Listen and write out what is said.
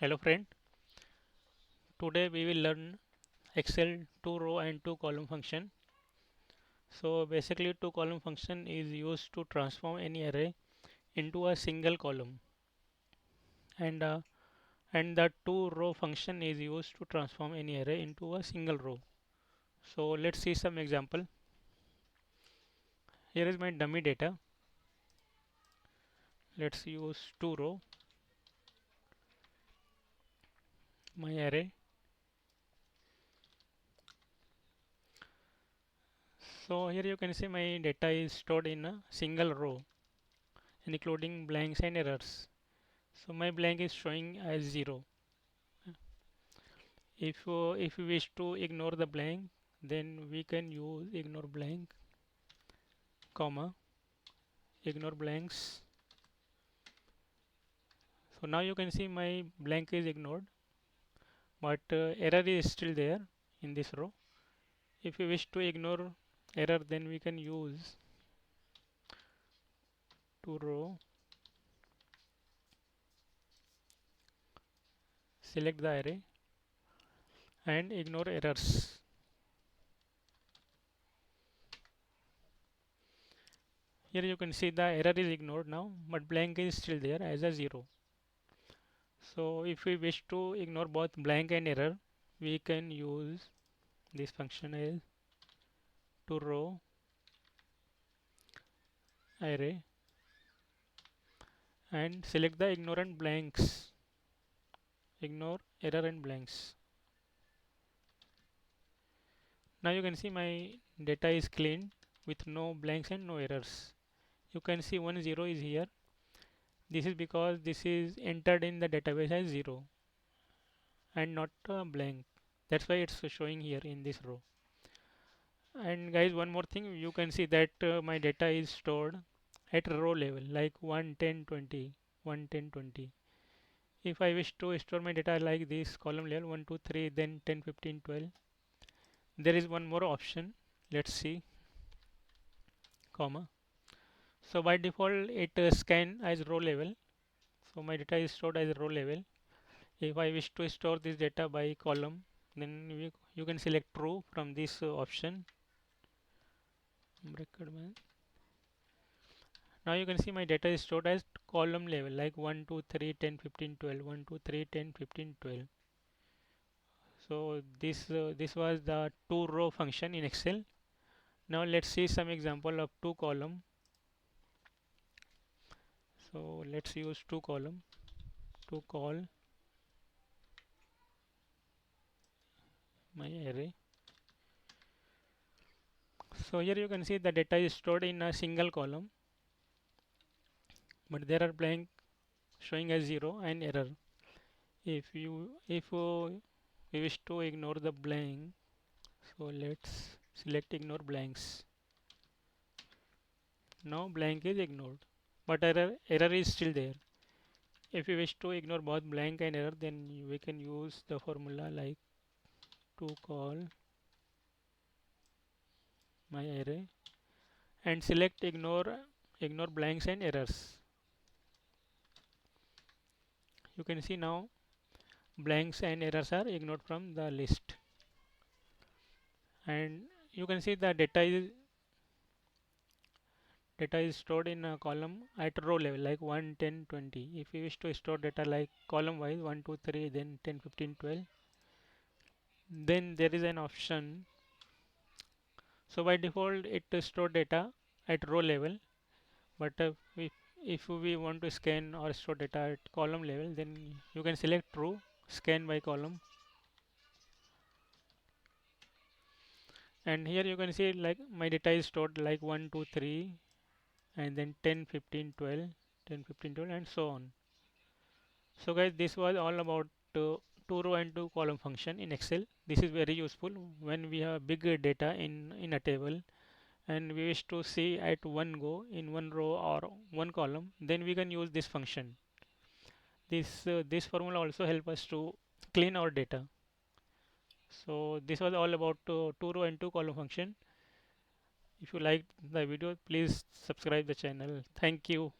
Hello friend, today we will learn Excel 2 row and 2 column function. So basically 2 column function is used to transform any array into a single column, and uh, and the 2 row function is used to transform any array into a single row. So let's see some example. Here is my dummy data. Let's use 2 row, my array. So here you can see my data is stored in a single row, including blanks and errors. So my blank is showing as 0. If we wish to ignore the blank, then we can use ignore blank, comma, ignore blanks. So now you can see my blank is ignored, but error is still there in this row. If we wish to ignore error, then we can use to row, select the array and ignore errors. Here you can see the error is ignored now, but blank is still there as a 0. So if we wish to ignore both blank and error, we can use this function as to row array and select the ignorant blanks, ignore error and blanks. Now you can see my data is clean with no blanks and no errors. You can see 10 is here. This is because this is entered in the database as 0 and not blank. That's why it's showing here in this row. And guys, one more thing, you can see that my data is stored at row level like 1, 10, 20, 1, 10, 20. If I wish to store my data like this, column level 1, 2, 3, then 10, 15, 12, there is one more option. Let's see, comma. So by default it scan as row level. So my data is stored as row level. If I wish to store this data by column, then you can select true from this option. Now you can see my data is stored as column level like 1, 2, 3, 10, 15, 12, 1, 2, 3, 10, 15, 12. So this was the 2 row function in Excel. Now let's see some example of 2 column. So let's use 2 column to call my array. So here you can see the data is stored in a single column, but there are blank showing as 0 and error. If we wish to ignore the blank, so let's select ignore blanks. Now blank is ignored, but error is still there. If we wish to ignore both blank and error, then we can use the formula like to call my array and select ignore blanks and errors. You can see now blanks and errors are ignored from the list, and you can see the data is stored in a column at row level like 1, 10, 20. If we wish to store data like column wise 1, 2, 3, then 10, 15, 12, then there is an option. So by default it store data at row level, but if we want to scan or store data at column level, then you can select true, scan by column. And here you can see like my data is stored like 1, 2, 3, and then 10, 15, 12, 10, 15, 12, and so on. So guys, this was all about two row and two column function in Excel. This is very useful when we have big data in a table and we wish to see at one go in one row or one column, then we can use this function. This formula also help us to clean our data. So this was all about two row and two column function. If you liked the video, please subscribe the channel. Thank you.